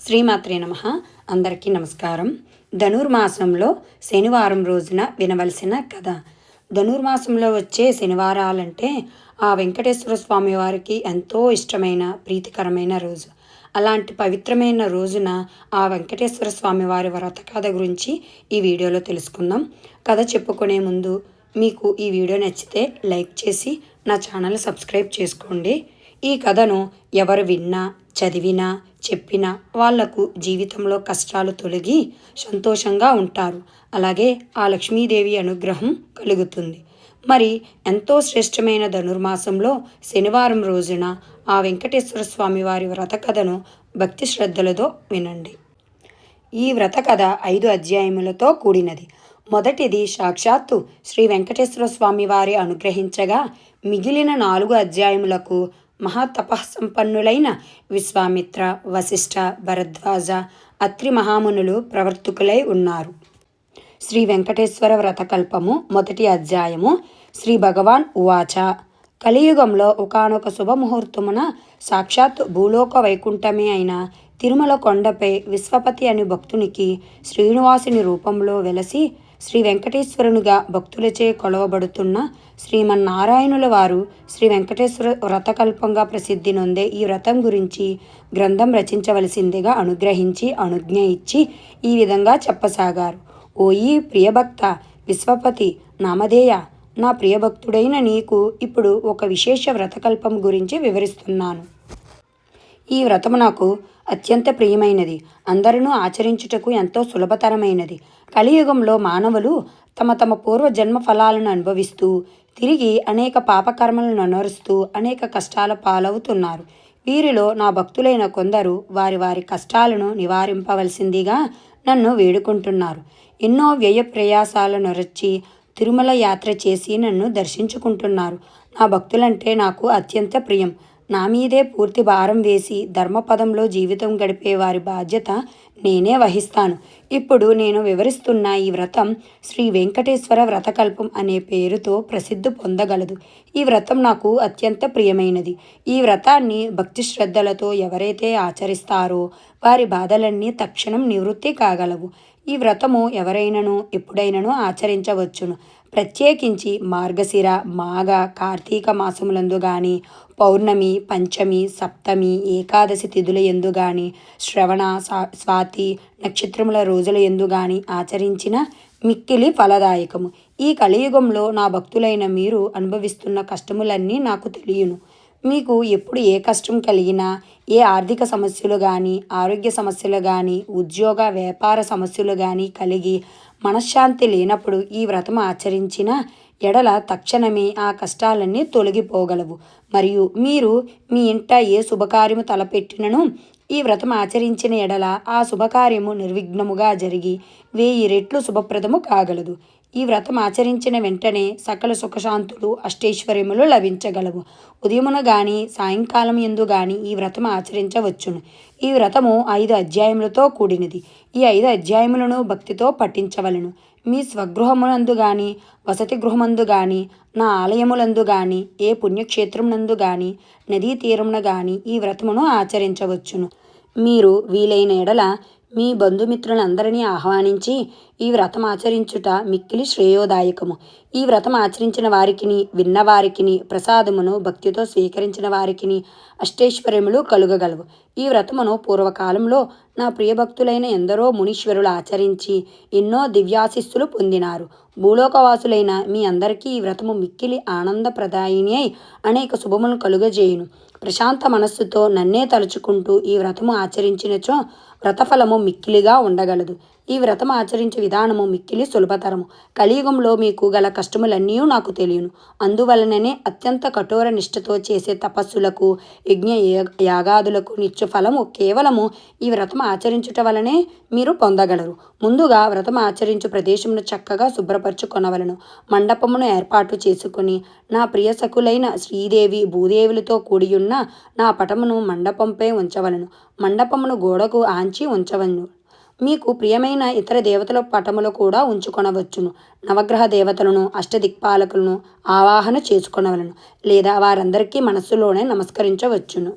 శ్రీమాత్రే నమః. అందరికీ నమస్కారం. ధనుర్మాసంలో శనివారం రోజున వినవలసిన కథ. ధనుర్మాసంలో వచ్చే శనివారాలంటే ఆ వెంకటేశ్వర స్వామి వారికి ఎంతో ఇష్టమైన ప్రీతికరమైన రోజు. అలాంటి పవిత్రమైన రోజున ఆ వెంకటేశ్వర స్వామి వారి వ్రత కథ గురించి ఈ వీడియోలో తెలుసుకుందాం. కథ చెప్పుకునే ముందు మీకు ఈ వీడియో నచ్చితే లైక్ చేసి నా ఛానల్ సబ్స్క్రైబ్ చేసుకోండి. ఈ కథను ఎవరు విన్నా, చదివినా, చెప్పినా వాళ్లకు జీవితంలో కష్టాలు తొలగి సంతోషంగా ఉంటారు. అలాగే ఆ లక్ష్మీదేవి అనుగ్రహం కలుగుతుంది. మరి ఎంతో శ్రేష్టమైన ధనుర్మాసంలో శనివారం రోజున ఆ వెంకటేశ్వర స్వామి వారి వ్రత కథను భక్తి శ్రద్ధలతో వినండి. ఈ వ్రత కథ 5 అధ్యాయములతో కూడినది. మొదటిది సాక్షాత్తు శ్రీ వెంకటేశ్వర స్వామి వారి అనుగ్రహించగా, మిగిలిన 4 అధ్యాయములకు మహాతపస్సంపన్నులైన విశ్వామిత్ర, వశిష్ఠ, భరద్వాజ, అత్రి మహామునులు ప్రవర్తకులై ఉన్నారు. శ్రీ వెంకటేశ్వర వ్రతకల్పము మొదటి అధ్యాయము. శ్రీ భగవాన్ ఉవాచ. కలియుగంలో ఒకానొక శుభముహూర్తమున సాక్షాత్ భూలోక వైకుంఠమే అయిన తిరుమల కొండపై విశ్వపతి అనే భక్తునికి శ్రీనివాసుని రూపంలో వెలసి శ్రీ వెంకటేశ్వరునిగా భక్తులచే కొలవబడుతున్న శ్రీమన్నారాయణుల వారు శ్రీ వెంకటేశ్వర వ్రతకల్పంగా ప్రసిద్ధి నొందే ఈ వ్రతం గురించి గ్రంథం రచించవలసిందిగా అనుగ్రహించి అనుజ్ఞ ఇచ్చి ఈ విధంగా చెప్పసాగారు. ఓయి ప్రియభక్త విశ్వపతి నామధేయ, నా ప్రియభక్తుడైన నీకు ఇప్పుడు ఒక విశేష వ్రతకల్పం గురించి వివరిస్తున్నాను. ఈ వ్రతము నాకు అత్యంత ప్రియమైనది, అందరూ ఆచరించుటకు ఎంతో సులభతరమైనది. కలియుగంలో మానవులు తమ తమ పూర్వ జన్మ ఫలాలను అనుభవిస్తూ తిరిగి అనేక పాపకర్మలను అనరుస్తూ అనేక కష్టాల పాలవుతున్నారు. వీరిలో నా భక్తులైన కొందరు వారి వారి కష్టాలను నివారింపవలసిందిగా నన్ను వేడుకుంటున్నారు. ఎన్నో వ్యయ ప్రయాసాలను నొరచి తిరుమల యాత్ర చేసి నన్ను దర్శించుకుంటున్నారు. నా భక్తులంటే నాకు అత్యంత ప్రియం. నా మీదే పూర్తి భారం వేసి ధర్మపదంలో జీవితం గడిపే వారి బాధ్యత నేనే వహిస్తాను. ఇప్పుడు నేను వివరిస్తున్న ఈ వ్రతం శ్రీ వెంకటేశ్వర వ్రతకల్పం అనే పేరుతో ప్రసిద్ధి పొందగలదు. ఈ వ్రతం నాకు అత్యంత ప్రియమైనది. ఈ వ్రతాన్ని భక్తి శ్రద్ధలతో ఎవరైతే ఆచరిస్తారో వారి బాధలన్నీ తక్షణం నివృత్తి కాగలవు. ఈ వ్రతము ఎవరైనను ఎప్పుడైనను ఆచరించవచ్చును. ప్రత్యేకించి మార్గశిర, మాఘ, కార్తీక మాసములందు గాని, పౌర్ణమి, పంచమి, సప్తమి, ఏకాదశి తిథుల యందు గాని, శ్రవణ, స్వాతి నక్షత్రముల రోజుల యందు గాని ఆచరించిన మిక్కిలి ఫలదాయకము. ఈ కలియుగంలో నా భక్తులైన మీరు అనుభవిస్తున్న కష్టములన్నీ నాకు తెలియను. మీకు ఎప్పుడు ఏ కష్టం కలిగినా, ఏ ఆర్థిక సమస్యలు కానీ, ఆరోగ్య సమస్యలు కానీ, ఉద్యోగ వ్యాపార సమస్యలు కానీ కలిగి మనశ్శాంతి లేనప్పుడు ఈ వ్రతం ఆచరించిన ఎడల తక్షణమే ఆ కష్టాలన్నీ తొలగిపోగలవు. మరియు మీరు మీ ఇంట ఏ శుభకార్యము తలపెట్టినను ఈ వ్రతం ఆచరించిన ఎడల ఆ శుభకార్యము నిర్విఘ్నముగా జరిగి 1000 రెట్లు శుభప్రదము కాగలదు. ఈ వ్రతం ఆచరించిన వెంటనే సకల సుఖశాంతులు, అష్టైశ్వర్యములు లభించగలవు. ఉదయమున గాని, సాయంకాలం యందు గాని ఈ వ్రతం ఆచరించవచ్చును. ఈ వ్రతము 5 అధ్యాయములతో కూడినది. ఈ 5 అధ్యాయములను భక్తితో పఠించవలను. మీ స్వగృహమునందు గాని, వసతి గృహమందు గాని, నా ఆలయములందు గాని, ఏ పుణ్యక్షేత్రమునందు గాని, నదీ తీరమున గాని ఈ వ్రతమును ఆచరించవచ్చును. మీరు వీలైన ఎడల మీ బంధుమిత్రులందరినీ ఆహ్వానించి ఈ వ్రతం ఆచరించుట మిక్కిలి శ్రేయోదాయకము. ఈ వ్రతం ఆచరించిన వారికిని, విన్నవారికిని, ప్రసాదమును భక్తితో స్వీకరించిన వారికిని అష్టైశ్వర్యములు కలుగగలవు. ఈ వ్రతమును పూర్వకాలంలో నా ప్రియభక్తులైన ఎందరో మునీశ్వరులు ఆచరించి ఎన్నో దివ్యాశిస్సులు పొందినారు. భూలోకవాసులైన మీ అందరికీ ఈ వ్రతము మిక్కిలి ఆనందప్రదాయిని అయి అనేక శుభములను కలుగజేయును. ప్రశాంత మనస్సుతో నన్నే తలుచుకుంటూ ఈ వ్రతము ఆచరించినచో వ్రతఫలము మిక్కిలిగా ఉండగలదు. ఈ వ్రతం ఆచరించే విధానము మిక్కిలి సులభతరము. కలియుగంలో మీకు గల కష్టములన్నీ నాకు తెలియను. అందువలననే అత్యంత కఠోర నిష్ఠతో చేసే తపస్సులకు, యజ్ఞ యాగాదులకు నిత్య ఫలము కేవలము ఈ వ్రతం ఆచరించుట వలనే మీరు పొందగలరు. ముందుగా వ్రతం ఆచరించు ప్రదేశమును చక్కగా శుభ్రపరచుకొనవలను. మండపమును ఏర్పాటు చేసుకుని నా ప్రియ సఖులైన శ్రీదేవి, భూదేవులతో కూడియున్న నా పటమును మండపంపై ఉంచవలను. మండపమును గోడకు ఆంచి ఉంచవలను. మీకు ప్రియమైన ఇతర దేవతల పటములు కూడా ఉంచుకొనవచ్చును. నవగ్రహ దేవతలను, అష్టదిక్పాలకులను ఆవాహన చేసుకొనవలను. లేదా వారందరికీ మనస్సులోనే నమస్కరించవచ్చును.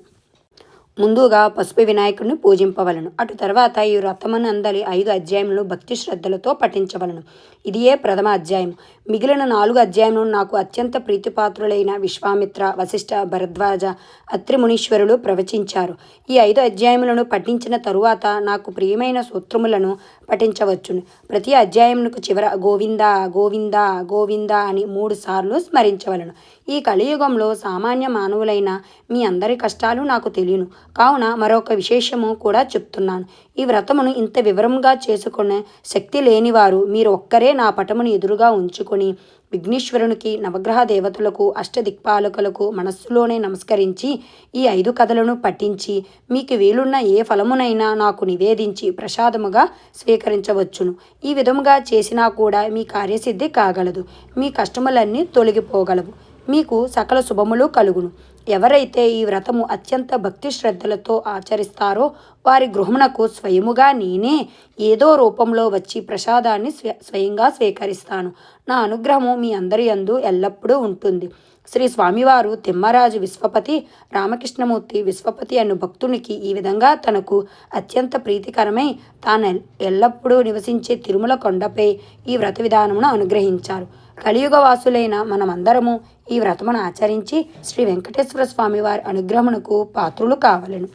ముందుగా పసుపు వినాయకుడిని పూజింపవలను. అటు తర్వాత ఈ వ్రతమునందలి 5 అధ్యాయములు భక్తి శ్రద్ధలతో పఠించవలను. ఇదియే ప్రథమ అధ్యాయం. మిగిలిన 4 అధ్యాయములను నాకు అత్యంత ప్రీతిపాత్రులైన విశ్వామిత్ర, వశిష్ఠ, భరద్వాజ, అత్రి మునీశ్వరులు ప్రవచించారు. ఈ 5 అధ్యాయములను పఠించిన తరువాత నాకు ప్రియమైన సూత్రములను పఠించవచ్చును. ప్రతి అధ్యాయమునకు చివర గోవింద గోవింద గోవింద అని 3 సార్లు స్మరించవలను. ఈ కలియుగంలో సామాన్య మానవులైన మీ అందరి కష్టాలు నాకు తెలియను కావున మరొక విశేషము కూడా చెప్తున్నాను. ఈ వ్రతమును ఇంత వివరంగా చేసుకునే శక్తి లేనివారు మీరు ఒక్కరే నా పటమును ఎదురుగా ఉంచుకొని విఘ్నేశ్వరునికి, నవగ్రహ దేవతలకు, అష్టదిక్పాలకులకు మనస్సులోనే నమస్కరించి ఈ 5 కథలను పఠించి మీకు వీలున్న ఏ ఫలమునైనా నాకు నివేదించి ప్రసాదముగా స్వీకరించవచ్చును. ఈ విధముగా చేసినా కూడా మీ కార్యసిద్ధి కాగలదు. మీ కష్టములన్నీ తొలగిపోగలవు. మీకు సకల శుభములు కలుగును. ఎవరైతే ఈ వ్రతము అత్యంత భక్తి శ్రద్ధలతో ఆచరిస్తారో వారి గృహమునకు స్వయముగా నేనే ఏదో రూపంలో వచ్చి ప్రసాదాన్ని స్వయంగా స్వీకరిస్తాను. నా అనుగ్రహము మీ అందరి యందు ఎల్లప్పుడూ ఉంటుంది. శ్రీ స్వామివారు తిమ్మరాజు విశ్వపతి రామకృష్ణమూర్తి విశ్వపతి అను భక్తునికి ఈ విధంగా తనకు అత్యంత ప్రీతికరమై తాను ఎల్లప్పుడూ నివసించే తిరుమల కొండపై ఈ వ్రత విధానమును అనుగ్రహించారు. కలియుగవాసులైన మనమందరము ఈ వ్రతమును ఆచరించి శ్రీ వెంకటేశ్వర స్వామి వారి అనుగ్రహమునకు పాత్రులు కావలను.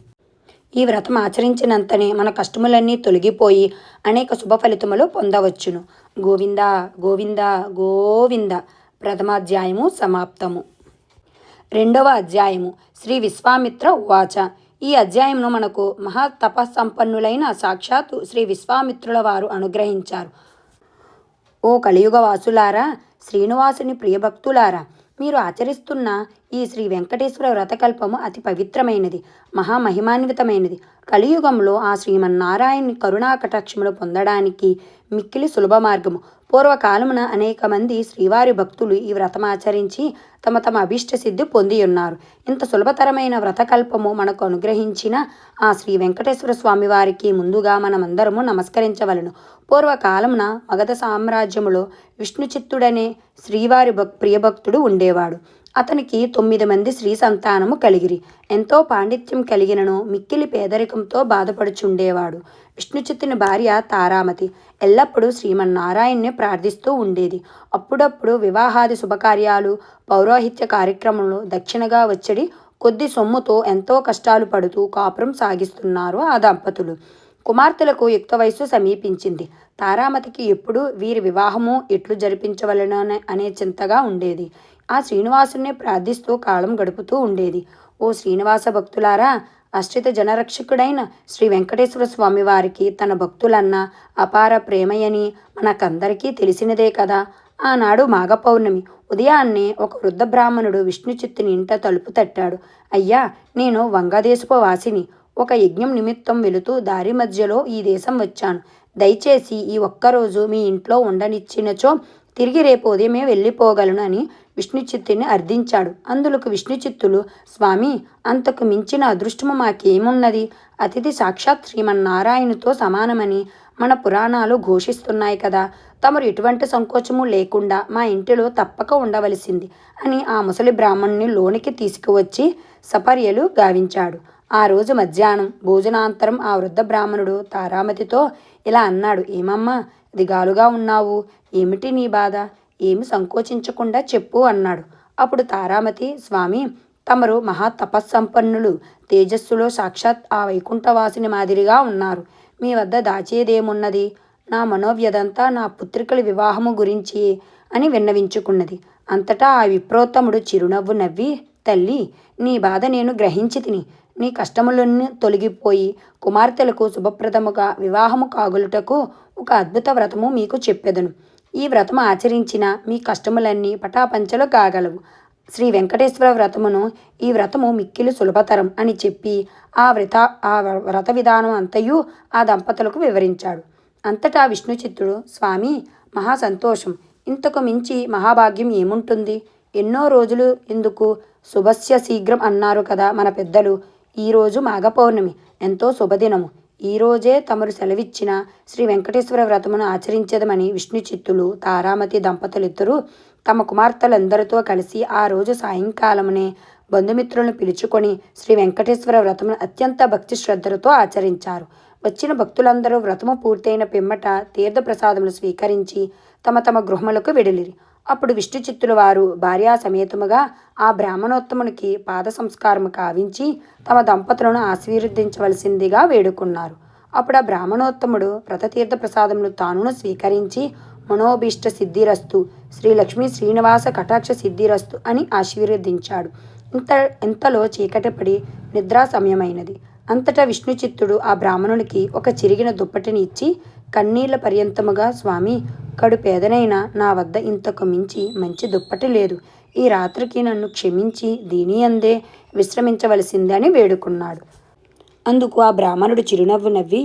ఈ వ్రతం ఆచరించినంతనే మన కష్టములన్నీ తొలగిపోయి అనేక శుభ ఫలితములు పొందవచ్చును. గోవింద గోవింద గోవింద. ప్రథమాధ్యాయము సమాప్తము. రెండవ అధ్యాయము శ్రీ విశ్వామిత్ర ఉవాచ. ఈ అధ్యాయమును మనకు మహాతపస్సంపన్నులైన సాక్షాత్తు శ్రీ విశ్వామిత్రుల వారు అనుగ్రహించారు. ఓ కలియుగ వాసులారా, శ్రీనివాసుని ప్రియభక్తులారా, మీరు ఆచరిస్తున్న ఈ శ్రీ వెంకటేశ్వర వ్రతకల్పము అతి పవిత్రమైనది, మహామహిమాన్వితమైనది. కలియుగంలో ఆ శ్రీమన్నారాయణుని కరుణా కటాక్షములు పొందడానికి మిక్కిలి సులభ మార్గము. పూర్వకాలమున అనేక మంది శ్రీవారి భక్తులు ఈ వ్రతమాచరించి తమ తమ అభీష్ట సిద్ధి పొంది ఉన్నారు. ఇంత సులభతరమైన వ్రతకల్పము మనకు అనుగ్రహించిన ఆ శ్రీ వెంకటేశ్వర స్వామి వారికి ముందుగా మనమందరము నమస్కరించవలను. పూర్వకాలమున మగధ సామ్రాజ్యములో విష్ణుచిత్తుడనే శ్రీవారి ప్రియభక్తుడు ఉండేవాడు. అతనికి 9 మంది స్త్రీ సంతానము కలిగిరి. ఎంతో పాండిత్యం కలిగినను మిక్కిలి పేదరికంతో బాధపడుచుండేవాడు. విష్ణుచిత్తుని భార్య తారామతి ఎల్లప్పుడూ శ్రీమన్నారాయణ్ణి ప్రార్థిస్తూ ఉండేది. అప్పుడప్పుడు వివాహాది శుభకార్యాలు, పౌరోహిత్య కార్యక్రమంలో దక్షిణగా వచ్చడి కొద్ది సొమ్ముతో ఎంతో కష్టాలు పడుతూ కాపురం సాగిస్తున్నారు ఆ దంపతులు. కుమార్తెలకు యుక్త వయస్సు సమీపించింది. తారామతికి ఎప్పుడు వీరి వివాహము ఎట్లు జరిపించవలన అనే చింతగా ఉండేది. ఆ శ్రీనివాసుని ప్రార్థిస్తూ కాలం గడుపుతూ ఉండేది. ఓ శ్రీనివాస భక్తులారా, అశ్రిత జనరక్షకుడైన శ్రీ వెంకటేశ్వర స్వామి వారికి తన భక్తులన్న అపార ప్రేమయని మనకందరికీ తెలిసినదే కదా. ఆనాడు మాఘ పౌర్ణమి ఉదయాన్నే ఒక వృద్ధ బ్రాహ్మణుడు విష్ణుచిత్తుని ఇంట తలుపు తట్టాడు. అయ్యా, నేను వంగదేశపు వాసిని. ఒక యజ్ఞం నిమిత్తం వెళుతూ దారి మధ్యలో ఈ దేశం వచ్చాను. దయచేసి ఈ ఒక్కరోజు మీ ఇంట్లో ఉండనిచ్చినచో తిరిగి రేపు ఉదయమే వెళ్ళిపోగలను అని విష్ణుచిత్తుని అర్థించాడు. అందులకు విష్ణుచిత్తులు, స్వామి, అంతకు మించిన అదృష్టము మాకేమున్నది? అతిథి సాక్షాత్ శ్రీమన్నారాయణుతో సమానమని మన పురాణాలు ఘోషిస్తున్నాయి కదా. తమరు ఎటువంటి సంకోచము లేకుండా మా ఇంటిలో తప్పక ఉండవలసింది అని ఆ ముసలి బ్రాహ్మణుని లోనికి తీసుకువచ్చి సపర్యలు గావించాడు. ఆ రోజు మధ్యాహ్నం భోజనాంతరం ఆ వృద్ధ బ్రాహ్మణుడు తారామతితో ఇలా అన్నాడు. ఏమమ్మా, దిగాలుగా ఉన్నావు? ఏమిటి నీ బాధ? ఏమి సంకోచించకుండా చెప్పు అన్నాడు. అప్పుడు తారామతి, స్వామి, తమరు మహా తపస్సంపన్నులు, తేజస్సులో సాక్షాత్ ఆ వైకుంఠవాసిని మాదిరిగా ఉన్నారు. మీ వద్ద దాచేదేమున్నది? నా మనోవ్యదంతా నా పుత్రికల వివాహము గురించి అని విన్నవించుకున్నది. అంతటా ఆ విప్రోత్తముడు చిరునవ్వు నవ్వి, తల్లి, నీ బాధ నేను గ్రహించి తిని నీ కష్టములన్నీ తొలగిపోయి కుమార్తెలకు శుభప్రదముగా వివాహము కాగులుటకు ఒక అద్భుత వ్రతము మీకు చెప్పెదను. ఈ వ్రతము ఆచరించిన మీ కష్టములన్నీ పటాపంచలు కాగలవు. శ్రీ వెంకటేశ్వర వ్రతమును ఈ వ్రతము మిక్కిలి సులభతరం అని చెప్పి ఆ వ్రత విధానం అంతయు ఆ దంపతులకు వివరించాడు. అంతటా విష్ణుచిత్తుడు, స్వామి, మహా సంతోషం. ఇంతకు మించి మహాభాగ్యం ఏముంటుంది? ఎన్నో రోజులు ఎందుకు, శుభస్య శీఘ్రం అన్నారు కదా మన పెద్దలు. ఈరోజు మాఘ పౌర్ణమి, ఎంతో శుభదినము. ఈరోజే తమరు సెలవిచ్చిన శ్రీ వెంకటేశ్వర వ్రతమును ఆచరించదమని విష్ణుచిత్తులు, తారామతి దంపతులిద్దరూ తమ కుమార్తెలందరితో కలిసి ఆ రోజు సాయంకాలమునే బంధుమిత్రులను పిలుచుకొని శ్రీ వెంకటేశ్వర వ్రతమును అత్యంత భక్తి శ్రద్ధలతో ఆచరించారు. వచ్చిన భక్తులందరూ వ్రతము పూర్తయిన పిమ్మట తీర్థప్రసాదములు స్వీకరించి తమ తమ గృహములకు వెడిలిరి. అప్పుడు విష్ణు చిత్తుల వారు భార్యా సమేతముగా ఆ బ్రాహ్మణోత్తమునికి పాద సంస్కారము కావించి తమ దంపతులను ఆశీర్వదించవలసిందిగా వేడుకున్నారు. అప్పుడు ఆ బ్రాహ్మణోత్తముడు వ్రతతీర్థ ప్రసాదమును తానును స్వీకరించి మనోభీష్ట సిద్ధిరస్తు, శ్రీ లక్ష్మీ శ్రీనివాస కటాక్ష సిద్ధిరస్తు అని ఆశీర్వదించాడు. ఇంతలో చీకటిపడి నిద్రా సమయమైనది. అంతటా విష్ణుచిత్తుడు ఆ బ్రాహ్మణునికి ఒక చిరిగిన దుప్పటిని ఇచ్చి కన్నీళ్ల పర్యంతముగా, స్వామి, కడు పేదనైనా నా వద్ద ఇంతకు మించి మంచి దుప్పటి లేదు. ఈ రాత్రికి నన్ను క్షమించి దీని అందే విశ్రమించవలసిందే అని వేడుకున్నాడు. అందుకు ఆ బ్రాహ్మణుడు చిరునవ్వు నవ్వి,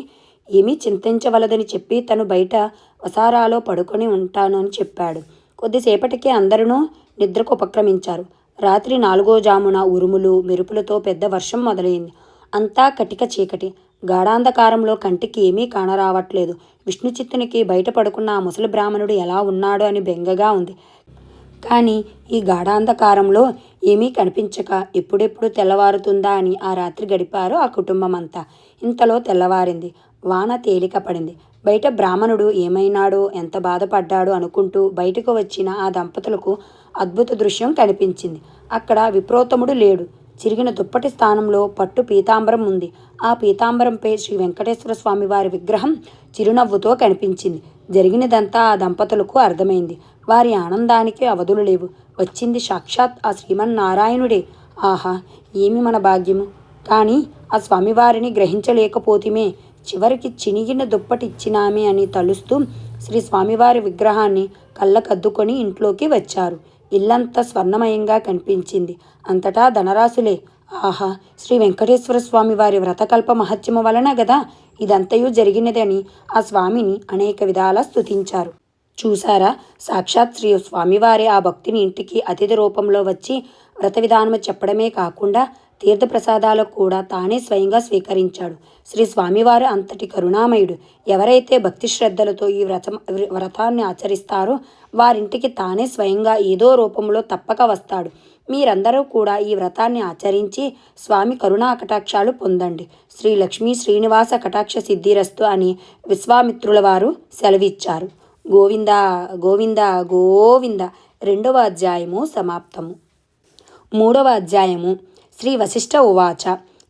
ఏమీ చింతించవలదని చెప్పి తను బయట వసారాలో పడుకొని ఉంటాను అని చెప్పాడు. కొద్దిసేపటికే అందరూ నిద్రకు ఉపక్రమించారు. రాత్రి 4వ జామున ఉరుములు మెరుపులతో పెద్ద వర్షం మొదలైంది. అంతా కటిక చీకటి. గాఢాంధకారంలో కంటికి ఏమీ కానరావట్లేదు. విష్ణుచిత్తునికి బయట పడుకున్న ఆ ముసలి బ్రాహ్మణుడు ఎలా ఉన్నాడు అని బెంగగా ఉంది. కానీ ఈ గాఢాంధకారంలో ఏమీ కనిపించక ఎప్పుడెప్పుడు తెల్లవారుతుందా అని ఆ రాత్రి గడిపారు ఆ కుటుంబం అంతా. ఇంతలో తెల్లవారింది. వాన తేలిక పడింది. బయట బ్రాహ్మణుడు ఏమైనాడో, ఎంత బాధపడ్డాడో అనుకుంటూ బయటకు వచ్చిన ఆ దంపతులకు అద్భుత దృశ్యం కనిపించింది. అక్కడ విప్రోత్తముడు లేడు. చిరిగిన దుప్పటి స్థానంలో పట్టు పీతాంబరం ఉంది. ఆ పీతాంబరంపై శ్రీ వెంకటేశ్వర స్వామి వారి విగ్రహం చిరునవ్వుతో కనిపించింది. జరిగినదంతా ఆ దంపతులకు అర్థమైంది. వారి ఆనందానికి అవధులు లేవు. వచ్చింది సాక్షాత్ ఆ శ్రీమన్నారాయణుడే. ఆహా, ఏమి మన భాగ్యము! కానీ ఆ స్వామివారిని గ్రహించలేకపోతిమే. చివరికి చినిగిన దుప్పటిచ్చినామే అని తలుస్తూ శ్రీ స్వామివారి విగ్రహాన్ని కళ్ళకద్దుకొని ఇంట్లోకి వచ్చారు. ఇల్లంతా స్వర్ణమయంగా కనిపించింది. అంతటా ధనరాశులే. ఆహా, శ్రీ వెంకటేశ్వర స్వామి వారి వ్రతకల్ప మహత్యము వలన గదా ఇదంతయు జరిగినదని ఆ స్వామిని అనేక విధాలా స్తుతించారు. చూసారా, సాక్షాత్ శ్రీ స్వామివారి ఆ భక్తిని ఇంటికి అతిథి రూపంలో వచ్చి వ్రత విధానము చెప్పడమే కాకుండా తీర్థప్రసాదాలకు కూడా తానే స్వయంగా స్వీకరించాడు. శ్రీ స్వామివారు అంతటి కరుణామయుడు. ఎవరైతే భక్తి శ్రద్ధలతో ఈ వ్రతాన్ని ఆచరిస్తారో వారింటికి తానే స్వయంగా ఏదో రూపంలో తప్పక వస్తాడు. మీరందరూ కూడా ఈ వ్రతాన్ని ఆచరించి స్వామి కరుణా కటాక్షాలు పొందండి. శ్రీ లక్ష్మీ శ్రీనివాస కటాక్ష సిద్ధిరస్తు అని విశ్వామిత్రుల వారు సెలవిచ్చారు. గోవింద గోవింద గోవింద. 2వ అధ్యాయము సమాప్తము. 3వ అధ్యాయము. శ్రీ వశిష్ఠ ఉవాచ.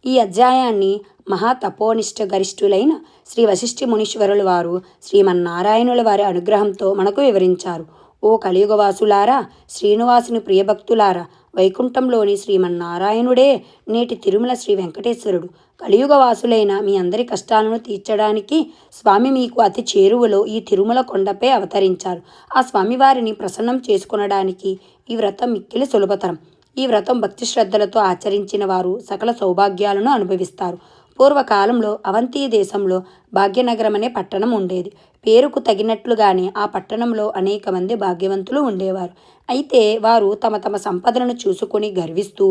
ఈ అధ్యాయాన్ని మహాతపోనిష్ట గరిష్ఠులైన శ్రీ వశిష్ఠి మునీశ్వరుల వారు శ్రీమన్నారాయణుల వారి అనుగ్రహంతో మనకు వివరించారు. ఓ కలియుగవాసులారా, శ్రీనివాసుని ప్రియభక్తులారా, వైకుంఠంలోని శ్రీమన్నారాయణుడే నేటి తిరుమల శ్రీ వెంకటేశ్వరుడు. కలియుగవాసులైన మీ అందరి కష్టాలను తీర్చడానికి స్వామి మీకు అతి చేరువలో ఈ తిరుమల కొండపై అవతరించారు. ఆ స్వామివారిని ప్రసన్నం చేసుకొనడానికి ఈ వ్రతం మిక్కిలి సులభతరం. ఈ వ్రతం భక్తి శ్రద్ధలతో ఆచరించిన వారు సకల సౌభాగ్యాలను అనుభవిస్తారు. పూర్వకాలంలో అవంతి దేశంలో భాగ్యనగరం అనే పట్టణం ఉండేది. పేరుకు తగినట్లుగానే ఆ పట్టణంలో అనేక మంది భాగ్యవంతులు ఉండేవారు. అయితే వారు తమ తమ సంపదలను చూసుకొని గర్విస్తూ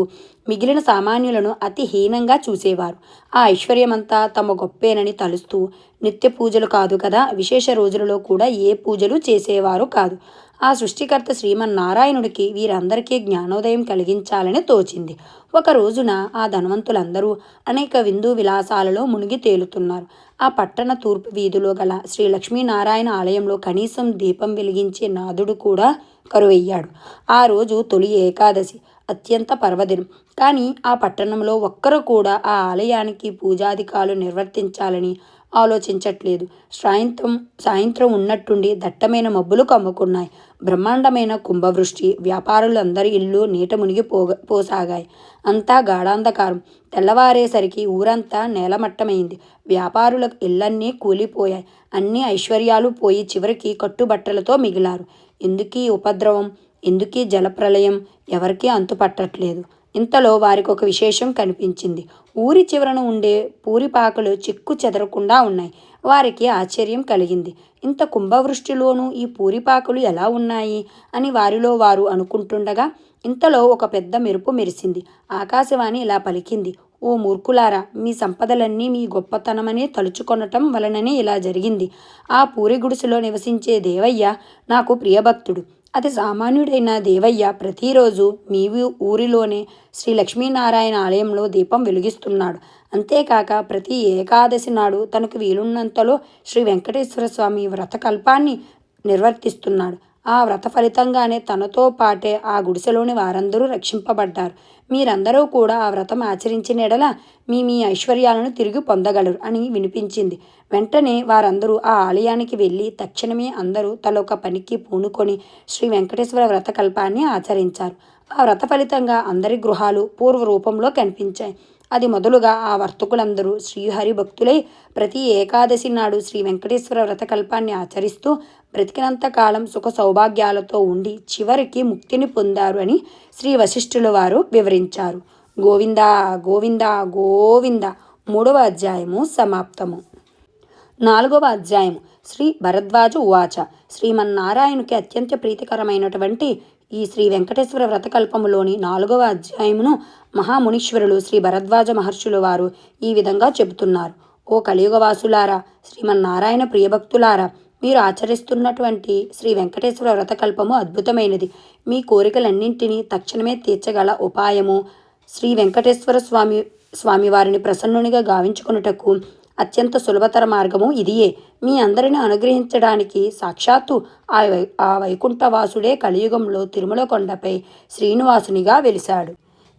మిగిలిన సామాన్యులను అతి హీనంగా చూసేవారు. ఆ ఐశ్వర్యమంతా తమ గొప్పేనని తలుస్తూ నిత్య పూజలు కాదు కదా, విశేష రోజులలో కూడా ఏ పూజలు చేసేవారు కాదు. ఆ సృష్టికర్త శ్రీమన్నారాయణుడికి వీరందరికీ జ్ఞానోదయం కలిగించాలని తోచింది. ఒక రోజున ఆ ధనవంతులందరూ అనేక విందు విలాసాలలో మునిగి తేలుతున్నారు. ఆ పట్టణ తూర్పు వీధిలో గల శ్రీ లక్ష్మీనారాయణ ఆలయంలో కనీసం దీపం వెలిగించే నాథుడు కూడా కరువయ్యాడు. ఆ రోజు తొలి ఏకాదశి, అత్యంత పర్వదినం. కానీ ఆ పట్టణంలో ఒక్కరు కూడా ఆ ఆలయానికి పూజాధికాలు నిర్వర్తించాలని ఆలోచించట్లేదు. సాయంత్రం ఉన్నట్టుండి దట్టమైన మబ్బులు కమ్ముకున్నాయి. బ్రహ్మాండమైన కుంభవృష్టి. వ్యాపారులందరి ఇల్లు నీట మునిగి పోసాగాయి. అంతా గాఢాంధకారం. తెల్లవారేసరికి ఊరంతా నేలమట్టమైంది. వ్యాపారుల ఇళ్లన్నీ కూలిపోయాయి. అన్ని ఐశ్వర్యాలు పోయి చివరికి కట్టుబట్టలతో మిగిలారు. ఎందుకీ ఉపద్రవం, ఎందుకీ జలప్రలయం, ఎవరికీ అంతుపట్టట్లేదు. ఇంతలో వారికి ఒక విశేషం కనిపించింది. ఊరి చివరన ఉండే పూరిపాకలు చిక్కు చెదరకుండా ఉన్నాయి. వారికి ఆశ్చర్యం కలిగింది. ఇంత కుంభవృష్టిలోనూ ఈ పూరిపాకులు ఎలా ఉన్నాయి అని వారిలో వారు అనుకుంటుండగా ఇంతలో ఒక పెద్ద మెరుపు మెరిసింది. ఆకాశవాణి ఇలా పలికింది: ఓ మూర్ఖులారా, మీ సంపదలన్నీ మీ గొప్పతనమనే తలుచుకొనటం వలననే ఇలా జరిగింది. ఆ పూరి గుడిసెలో నివసించే దేవయ్య నాకు ప్రియభక్తుడు. అతి సామాన్యుడైన దేవయ్య ప్రతిరోజు మీ ఊరిలోనే శ్రీ లక్ష్మీనారాయణ ఆలయంలో దీపం వెలిగిస్తున్నాడు. అంతేకాక ప్రతి ఏకాదశి నాడు తనకు వీలున్నంతలో శ్రీ వెంకటేశ్వర స్వామి వ్రతకల్పాన్ని నిర్వర్తిస్తున్నాడు. ఆ వ్రత ఫలితంగానే తనతో పాటే ఆ గుడిసెలోని వారందరూ రక్షింపబడ్డారు. మీరందరూ కూడా ఆ వ్రతం ఆచరించిన ఎడల మీ ఐశ్వర్యాలను తిరిగి పొందగలరు అని వినిపించింది. వెంటనే వారందరూ ఆ ఆలయానికి వెళ్ళి తక్షణమే అందరూ తలొక పనికి పూనుకొని శ్రీ వెంకటేశ్వర వ్రతకల్పాన్ని ఆచరించారు. ఆ వ్రత ఫలితంగా అందరి గృహాలు పూర్వ రూపంలో కనిపించాయి. అది మొదలుగా ఆ వర్తకులందరూ శ్రీహరి భక్తులై ప్రతి ఏకాదశి నాడు శ్రీ వెంకటేశ్వర వ్రతకల్పాన్ని ఆచరిస్తూ బ్రతికినంత కాలం సుఖ సౌభాగ్యాలతో ఉండి చివరికి ముక్తిని పొందారు అని శ్రీ వశిష్ఠుల వారు వివరించారు. గోవింద గోవింద గోవింద. 3వ అధ్యాయము సమాప్తము. 4వ అధ్యాయము. శ్రీ భరద్వాజ ఉవాచ. శ్రీమన్నారాయణునికి అత్యంత ప్రీతికరమైనటువంటి ఈ శ్రీ వెంకటేశ్వర వ్రతకల్పములోని 4వ అధ్యాయమును మహామునీశ్వరులు శ్రీ భరద్వాజ మహర్షుల వారు ఈ విధంగా చెబుతున్నారు. ఓ కలియుగవాసులారా, శ్రీమన్నారాయణ ప్రియభక్తులారా, మీరు ఆచరిస్తున్నటువంటి శ్రీ వెంకటేశ్వర వ్రతకల్పము అద్భుతమైనది. మీ కోరికలన్నింటినీ తక్షణమే తీర్చగల ఉపాయము శ్రీ వెంకటేశ్వర స్వామివారిని ప్రసన్నునిగా గావించుకొనుటకు అత్యంత సులభతర మార్గము ఇదియే. మీ అందరిని అనుగ్రహించడానికి సాక్షాత్తు ఆ వైకుంఠవాసుడే కలియుగంలో తిరుమల కొండపై శ్రీనివాసునిగా వెలిశాడు.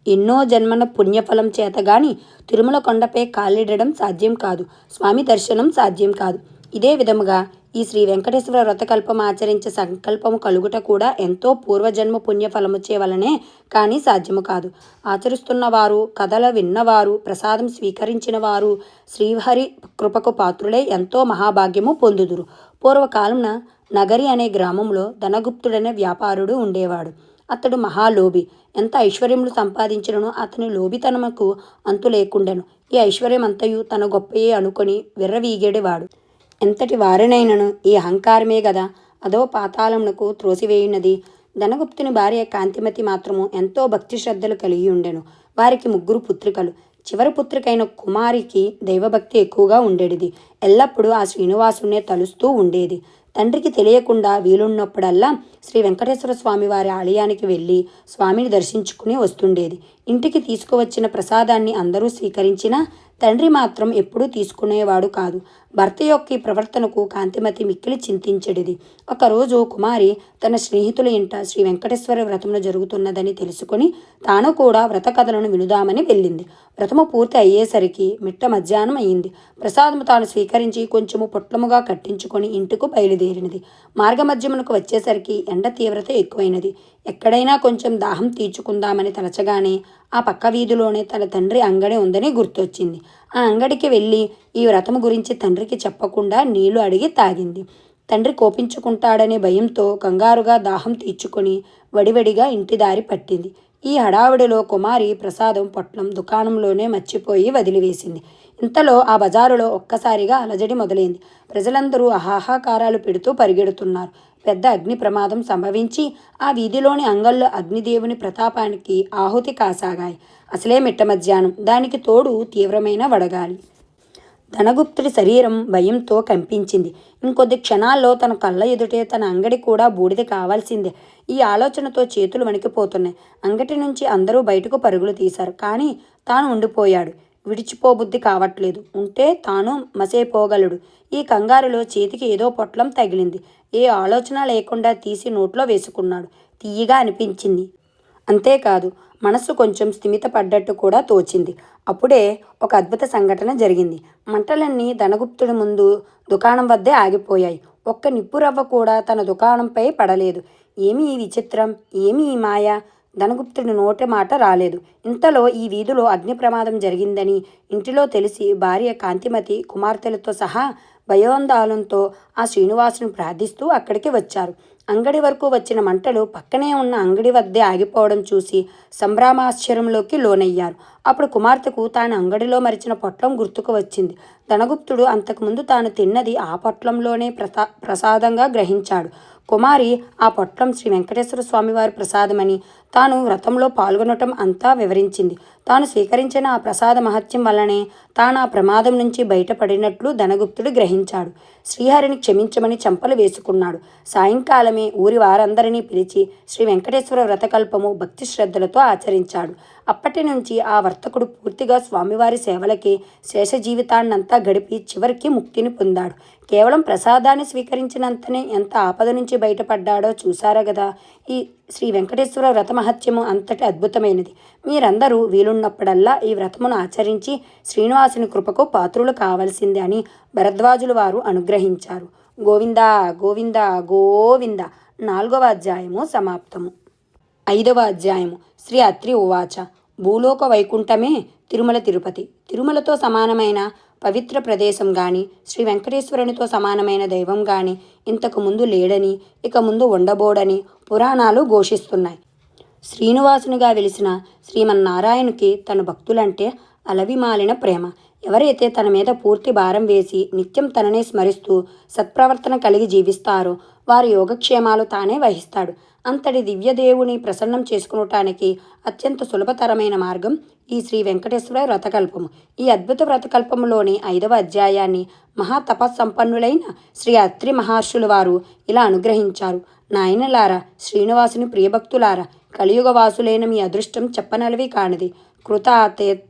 ఎన్నో జన్మల పుణ్యఫలం చేత గాని తిరుమల కొండపై కాలిడడం సాధ్యం కాదు. స్వామి దర్శనం సాధ్యం కాదు. ఇదే విధముగా ఈ శ్రీ వెంకటేశ్వర వ్రతకల్పం ఆచరించే సంకల్పము కలుగుట కూడా ఎంతో పూర్వజన్మ పుణ్యఫలము చేయవలనే కానీ సాధ్యము కాదు. ఆచరిస్తున్న వారు, కథల విన్నవారు, ప్రసాదం స్వీకరించిన వారు శ్రీహరి కృపకు పాత్రులై ఎంతో మహాభాగ్యము పొందుదురు. పూర్వకాలంన నగరి అనే గ్రామంలో ధనగుప్తుడనే వ్యాపారుడు ఉండేవాడు. అతడు మహాలోభి. ఎంత ఐశ్వర్యములు సంపాదించినను అతని లోభితనముకు అంతు లేకుండెను. ఈ ఐశ్వర్యం అంతయు తన గొప్పయే అనుకొని విర్రవీగేడివాడు. ఎంతటి వారినైనను ఈ అహంకారమే గదా అదో పాతాళమునకు త్రోసివేయున్నది. ధనగుప్తుని భార్య కాంతిమతి మాత్రము ఎంతో భక్తి శ్రద్ధలు కలిగి ఉండెను. వారికి 3 పుత్రికలు. చివరి పుత్రికైన కుమారికి దైవభక్తి ఎక్కువగా ఉండేది. ఎల్లప్పుడూ ఆ శ్రీనివాసునే తలుస్తూ ఉండేది. తండ్రికి తెలియకుండా వీలున్నప్పుడల్లా శ్రీ వెంకటేశ్వర స్వామి వారి ఆలయానికి వెళ్ళి స్వామిని దర్శించుకుని వస్తుండేది. ఇంటికి తీసుకువచ్చిన ప్రసాదాన్ని అందరూ స్వీకరించినా తండ్రి మాత్రం ఎప్పుడూ తీసుకునేవాడు కాదు. భర్త యొక్క ఈ ప్రవర్తనకు కాంతిమతి మిక్కిలి చింతించెడిది. ఒకరోజు కుమారి తన స్నేహితుల ఇంట శ్రీ వెంకటేశ్వర వ్రతమును జరుగుతున్నదని తెలుసుకొని తాను కూడా వ్రత కథలను వినుదామని వెళ్ళింది. వ్రతము పూర్తి అయ్యేసరికి మిట్ట మధ్యాహ్నం అయింది. ప్రసాదము తాను స్వీకరించి కొంచెము పొట్లముగా కట్టించుకొని ఇంటికి బయలుదేరినది. మార్గమధ్యమునకు వచ్చేసరికి ఎండ తీవ్రత ఎక్కువైనది. ఎక్కడైనా కొంచెం దాహం తీర్చుకుందామని తలచగానే ఆ పక్క వీధిలోనే తన తండ్రి అంగడి ఉందని గుర్తొచ్చింది. ఆ అంగడికి వెళ్ళి ఈ వ్రతము గురించి తండ్రికి చెప్పకుండా నీళ్లు అడిగి తాగింది. తండ్రి కోపించుకుంటాడనే భయంతో కంగారుగా దాహం తీర్చుకొని వడివడిగా ఇంటి దారి పట్టింది. ఈ హడావిడిలో కుమారి ప్రసాదం పొట్లం దుకాణంలోనే మర్చిపోయి వదిలివేసింది. ఇంతలో ఆ బజారులో ఒక్కసారిగా అలజడి మొదలైంది. ప్రజలందరూ అహాహాకారాలు పెడుతూ పరిగెడుతున్నారు. పెద్ద అగ్ని ప్రమాదం సంభవించి ఆ వీధిలోని అంగళ్ళు అగ్నిదేవుని ప్రతాపానికి ఆహుతి కాసాగాయి. అసలే మిట్ట మధ్యాహ్నం, దానికి తోడు తీవ్రమైన వడగాలి. ధనగుప్తుడి శరీరం భయంతో కంపించింది. ఇంకొద్ది క్షణాల్లో తన కళ్ళ ఎదుటే తన అంగడి కూడా బూడిద కావాల్సిందే. ఈ ఆలోచనతో చేతులు వణికిపోతున్నాయి. అంగటి నుంచి అందరూ బయటకు పరుగులు తీశారు. కానీ తాను ఉండిపోయాడు. విడిచిపోబుద్ధి కావట్లేదు. ఉంటే తాను మసైపోగలడు. ఈ కంగారులో చేతికి ఏదో పొట్లం తగిలింది. ఏ ఆలోచన లేకుండా తీసి నోట్లో వేసుకున్నాడు. తీయగా అనిపించింది. అంతేకాదు, మనసు కొంచెం స్థిమితపడ్డట్టు కూడా తోచింది. అప్పుడే ఒక అద్భుత సంఘటన జరిగింది. మంటలన్నీ ధనగుప్తుడి ముందు దుకాణం వద్దే ఆగిపోయాయి. ఒక్క నిప్పురవ్వ కూడా తన దుకాణంపై పడలేదు. ఏమి ఈ విచిత్రం, ఏమి ఈ మాయ? ధనగుప్తుడి నోటి మాట రాలేదు. ఇంతలో ఈ వీధిలో అగ్ని ప్రమాదం జరిగిందని ఇంటిలో తెలిసి భార్య కాంతిమతి కుమార్తెలతో సహా భయోందాలంతో ఆ శ్రీనివాసుని ప్రార్థిస్తూ అక్కడికి వచ్చారు. అంగడి వరకు వచ్చిన మంటలు పక్కనే ఉన్న అంగడి వద్దే ఆగిపోవడం చూసి సంభ్రమాశ్చర్యంలోకి లోనయ్యారు. అప్పుడు కుమార్తెకు తాను అంగడిలో మరిచిన పొట్లం గుర్తుకు వచ్చింది. ధనగుప్తుడు అంతకుముందు తాను తిన్నది ఆ పొట్లంలోనే ప్రసాదంగా గ్రహించాడు. కుమారి ఆ పొట్లం శ్రీ వెంకటేశ్వర స్వామివారి ప్రసాదమని, తాను వ్రతంలో పాల్గొనటం అంతా వివరించింది. తాను స్వీకరించిన ఆ ప్రసాద మహత్యం వల్లనే తాను ఆ ప్రమాదం నుంచి బయటపడినట్లు ధనగుప్తుడు గ్రహించాడు. శ్రీహరిని క్షమించమని చెంపలు వేసుకున్నాడు. సాయంకాలమే ఊరి వారందరినీ పిలిచి శ్రీ వెంకటేశ్వర వ్రతకల్పము భక్తి శ్రద్ధలతో ఆచరించాడు. అప్పటి నుంచి ఆ వర్తకుడు పూర్తిగా స్వామివారి సేవలకే శేష జీవితాన్నంతా గడిపి చివరికి ముక్తిని పొందాడు. కేవలం ప్రసాదాన్ని స్వీకరించినంతనే ఎంత ఆపద నుంచి బయటపడ్డాడో చూసారా కదా. ఈ శ్రీ వెంకటేశ్వర వ్రత మహత్యము అంతటి అద్భుతమైనది. మీరందరూ వీలున్నప్పుడల్లా ఈ వ్రతమును ఆచరించి శ్రీనివాసుని కృపకు పాత్రులు కావలసింది అని భరద్వాజులు వారు అనుగ్రహించారు. గోవింద గోవింద గోవింద. 4వ అధ్యాయము సమాప్తము. 5వ అధ్యాయము. శ్రీ అత్రి ఉవాచ. భూలోక వైకుంఠమే తిరుమల తిరుపతి. తిరుమలతో సమానమైన పవిత్ర ప్రదేశం గాని, శ్రీ వెంకటేశ్వరునితో సమానమైన దైవం గాని ఇంతకు ముందు లేడని, ఇక ముందు ఉండబోడని పురాణాలు ఘోషిస్తున్నాయి. శ్రీనివాసునిగా వెలిసిన శ్రీమన్నారాయణుకి తన భక్తులంటే అలవిమాలిన ప్రేమ. ఎవరైతే తన మీద పూర్తి భారం వేసి నిత్యం తననే స్మరిస్తూ సత్ప్రవర్తన కలిగి జీవిస్తారో వారి యోగక్షేమాలు తానే వహిస్తాడు. అంతటి దివ్యదేవుని ప్రసన్నం చేసుకునటానికి అత్యంత సులభతరమైన మార్గం ఈ శ్రీ వెంకటేశ్వర వ్రతకల్పము. ఈ అద్భుత వ్రతకల్పములోని 5వ అధ్యాయాన్ని మహాతపస్సంపన్నులైన శ్రీ అత్రి మహర్షులు వారు ఇలా అనుగ్రహించారు. నాయనలారా, శ్రీనివాసుని ప్రియభక్తులారా, కలియుగవాసులైన మీ అదృష్టం చెప్పనలవి కానిది. కృత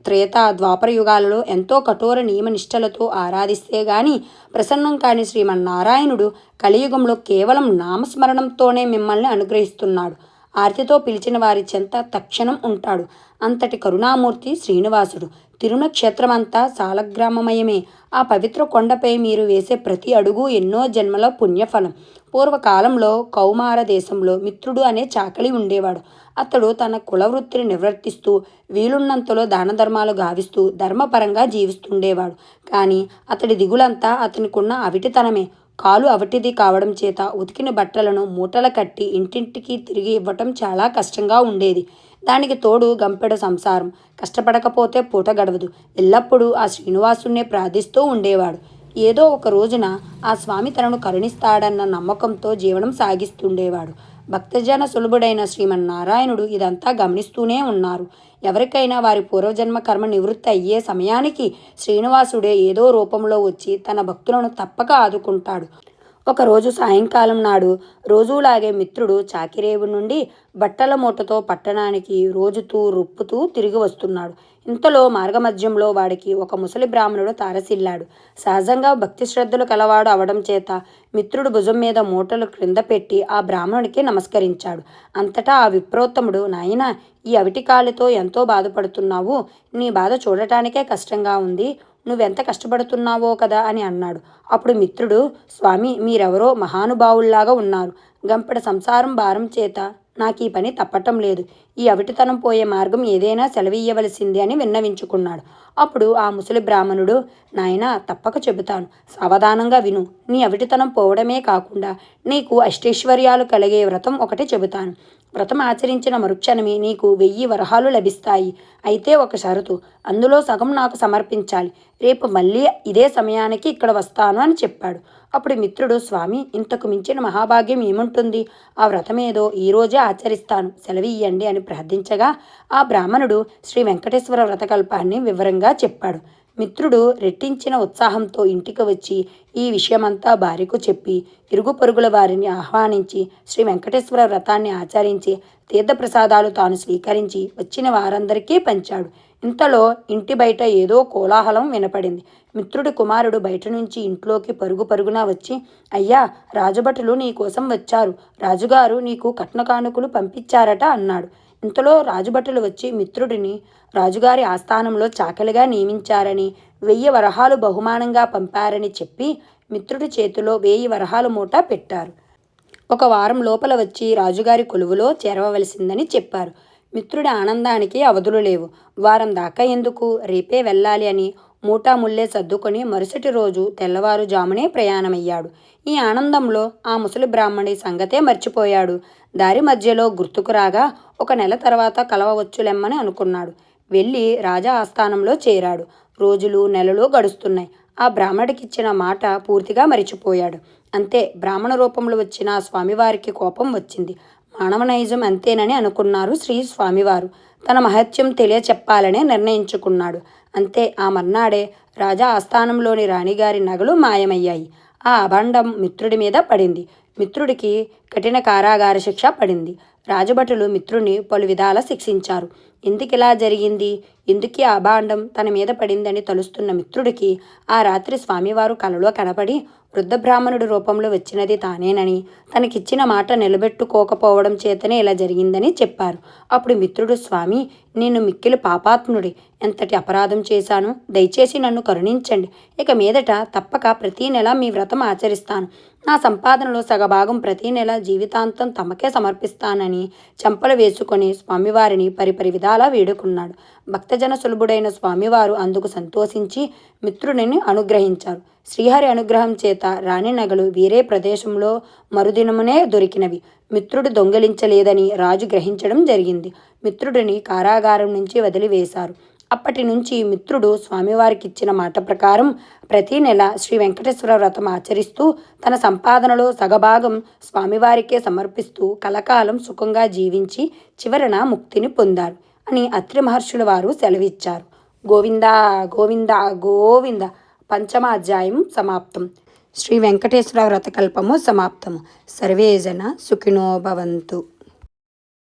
త్రేత ద్వాపర యుగాలలో ఎంతో కఠోర నియమనిష్టలతో ఆరాధిస్తే గాని ప్రసన్నం కాని శ్రీమన్నారాయణుడు కలియుగంలో కేవలం నామస్మరణంతోనే మిమ్మల్ని అనుగ్రహిస్తున్నాడు. ఆర్తితో పిలిచిన వారి చెంత తక్షణం ఉంటాడు. అంతటి కరుణామూర్తి శ్రీనివాసుడు. తిరుమల క్షేత్రమంతా సాలగ్రామమయమే. ఆ పవిత్ర కొండపై మీరు వేసే ప్రతి అడుగు ఎన్నో జన్మల పుణ్యఫలం. పూర్వకాలంలో కౌమార దేశంలో మిత్రుడు అనే చాకలి ఉండేవాడు. అతడు తన కులవృత్తిని నిర్వర్తిస్తూ వీలున్నంతలో దాన ధర్మాలు గావిస్తూ ధర్మపరంగా జీవిస్తుండేవాడు. కానీ అతడి దిగులంతా అతనికున్న అవిటితనమే. కాలు అవిటిది కావడం చేత ఉతికిన బట్టలను మూటల కట్టి ఇంటింటికి తిరిగి ఇవ్వటం చాలా కష్టంగా ఉండేది. దానికి తోడు గంపెడు సంసారం. కష్టపడకపోతే పూట గడవదు. ఎల్లప్పుడూ ఆ శ్రీనివాసునే ప్రార్థిస్తూ ఉండేవాడు. ఏదో ఒక రోజున ఆ స్వామి తనను కరుణిస్తాడన్న నమ్మకంతో జీవనం సాగిస్తుండేవాడు. భక్తజన సులభుడైన శ్రీమన్నారాయణుడు ఇదంతా గమనిస్తూనే ఉన్నారు. ఎవరికైనా వారి పూర్వజన్మ కర్మ నివృత్తి అయ్యే సమయానికి శ్రీనివాసుడే ఏదో రూపంలో వచ్చి తన భక్తులను తప్పక ఆదుకుంటాడు. ఒకరోజు సాయంకాలం నాడు రోజులాగే మిత్రుడు చాకిరేవు నుండి బట్టల మూటతో పట్టణానికి రోజుతూ రుప్పుతూ తిరిగి వస్తున్నాడు. ఇంతలో మార్గమధ్యంలో వాడికి ఒక ముసలి బ్రాహ్మణుడు తారసిల్లాడు. సహజంగా భక్తి శ్రద్ధలు కలవాడు అవడం చేత మిత్రుడు భుజం మీద మూటలు క్రింద పెట్టి ఆ బ్రాహ్మణుడికి నమస్కరించాడు. అంతటా ఆ విప్రోత్తముడు, నాయనా, ఈ అవిటికాలితో ఎంతో బాధపడుతున్నావు. నీ బాధ చూడటానికే కష్టంగా ఉంది. నువ్వెంత కష్టపడుతున్నావో కదా అని అన్నాడు. అప్పుడు మిత్రుడు, స్వామి, మీరెవరో మహానుభావుల్లాగా ఉన్నారు. గంపెడ సంసారం భారం చేత నాకు ఈ పని తప్పటం లేదు. ఈ అవిటితనం పోయే మార్గం ఏదైనా సెలవియ్యవలసింది అని విన్నవించుకున్నాడు. అప్పుడు ఆ ముసలి బ్రాహ్మణుడు, నాయనా, తప్పక చెబుతాను, సావధానంగా విను. నీ అవిటితనం పోవడమే కాకుండా నీకు అష్టైశ్వర్యాలు కలిగే వ్రతం ఒకటి చెబుతాను. వ్రతం ఆచరించిన మరుక్షణమే నీకు 1000 వరహాలు లభిస్తాయి. అయితే ఒక షరతు, అందులో సగం నాకు సమర్పించాలి. రేపు మళ్ళీ ఇదే సమయానికి ఇక్కడ వస్తాను అని చెప్పాడు. అప్పుడు మిత్రుడు, స్వామి, ఇంతకు మించిన మహాభాగ్యం ఏముంటుంది? ఆ వ్రతమేదో ఈరోజే ఆచరిస్తాను, సెలవియ్యండి అని ప్రార్థించగా ఆ బ్రాహ్మణుడు శ్రీ వెంకటేశ్వర వ్రతకల్పాన్ని వివరంగా చెప్పాడు. మిత్రుడు రెట్టించిన ఉత్సాహంతో ఇంటికి వచ్చి ఈ విషయమంతా భార్యకు చెప్పి ఇరుగు పొరుగుల వారిని ఆహ్వానించి శ్రీ వెంకటేశ్వర వ్రతాన్ని ఆచరించి తీర్థప్రసాదాలు తాను స్వీకరించి వచ్చిన వారందరికీ పంచాడు. ఇంతలో ఇంటి బయట ఏదో కోలాహలం వినపడింది. మిత్రుడి కుమారుడు బయట నుంచి ఇంట్లోకి పరుగు పరుగున వచ్చి, అయ్యా, రాజభటులు నీ కోసం వచ్చారు. రాజుగారు నీకు కట్న కానుకలు పంపించారట అన్నాడు. ఇంతలో రాజభటులు వచ్చి మిత్రుడిని రాజుగారి ఆస్థానంలో చాకలిగా నియమించారని 1000 వరహాలు బహుమానంగా పంపారని చెప్పి మిత్రుడి చేతిలో 1000 వరహాల మూట పెట్టారు. 1 వారం లోపల వచ్చి రాజుగారి కొలువులో చేరవలసిందని చెప్పారు. మిత్రుడి ఆనందానికి అవధులు లేవు. వారం దాకా ఎందుకు, రేపే వెళ్ళాలి అని మూటాముల్లే సర్దుకొని మరుసటి రోజు తెల్లవారుజామునే ప్రయాణమయ్యాడు. ఈ ఆనందంలో ఆ ముసలి బ్రాహ్మణి సంగతే మర్చిపోయాడు. దారి మధ్యలో గుర్తుకు రాగా 1 నెల తర్వాత కలవవచ్చులెమ్మని అనుకున్నాడు. వెళ్ళి రాజా ఆస్థానంలో చేరాడు. రోజులు నెలలు గడుస్తున్నాయి. ఆ బ్రాహ్మడికిచ్చిన మాట పూర్తిగా మరిచిపోయాడు. అంతే, బ్రాహ్మణ రూపంలో వచ్చిన స్వామివారికి కోపం వచ్చింది. మానవ నైజం అంతేనని అనుకున్నారు శ్రీ స్వామివారు. తన మహత్యం తెలియచెప్పాలనే నిర్ణయించుకున్నాడు. అంతే, ఆ మర్నాడే రాజా ఆస్థానంలోని రాణిగారి నగలు మాయమయ్యాయి. ఆ అభాండం మిత్రుడి మీద పడింది. మిత్రుడికి కఠిన కారాగార శిక్ష పడింది. రాజభటులు మిత్రుని పలు విధాల శిక్షించారు. ఎందుకిలా జరిగింది, ఎందుకీ అభాండం తన మీద పడిందని తలుస్తున్న మిత్రుడికి ఆ రాత్రి స్వామివారు కలలో కనపడి వృద్ధ బ్రాహ్మణుడి రూపంలో వచ్చినది తానేనని, తనకిచ్చిన మాట నిలబెట్టుకోకపోవడం చేతనే ఇలా జరిగిందని చెప్పారు. అప్పుడు మిత్రుడు, స్వామి, నేను మిక్కిలి పాపాత్ముడి, ఎంతటి అపరాధం చేశాను, దయచేసి నన్ను కరుణించండి. ఇక మీదట తప్పక ప్రతీ నెల మీ వ్రతం ఆచరిస్తాను. నా సంపాదనలో సగభాగం ప్రతీ నెల జీవితాంతం తమకే సమర్పిస్తానని చెంపలు వేసుకొని స్వామివారిని పరిపరి విధాలా వేడుకున్నాడు. భక్తజన సులభుడైన స్వామివారు అందుకు సంతోషించి మిత్రుడిని అనుగ్రహించారు. శ్రీహరి అనుగ్రహం చేత రాణి నగలు వేరే ప్రదేశంలో మరుదినమునే దొరికినవి. మిత్రుడు దొంగిలించలేదని రాజు గ్రహించడం జరిగింది. మిత్రుడిని కారాగారం నుంచి వదిలివేశారు. అప్పటి నుంచి మిత్రుడు స్వామివారికిచ్చిన మాట ప్రకారం ప్రతీ నెల శ్రీ వెంకటేశ్వర వ్రతం ఆచరిస్తూ తన సంపాదనలో సగభాగం స్వామివారికే సమర్పిస్తూ కలకాలం సుఖంగా జీవించి చివరన ముక్తిని పొందారు అని అత్రి మహర్షుల వారు సెలవిచ్చారు. గోవింద గోవింద గోవింద. పంచమ అధ్యాయం సమాప్తం. శ్రీ వెంకటేశ్వర వ్రతకల్పము సమాప్తము. సర్వే జన సుఖినో భవంతు.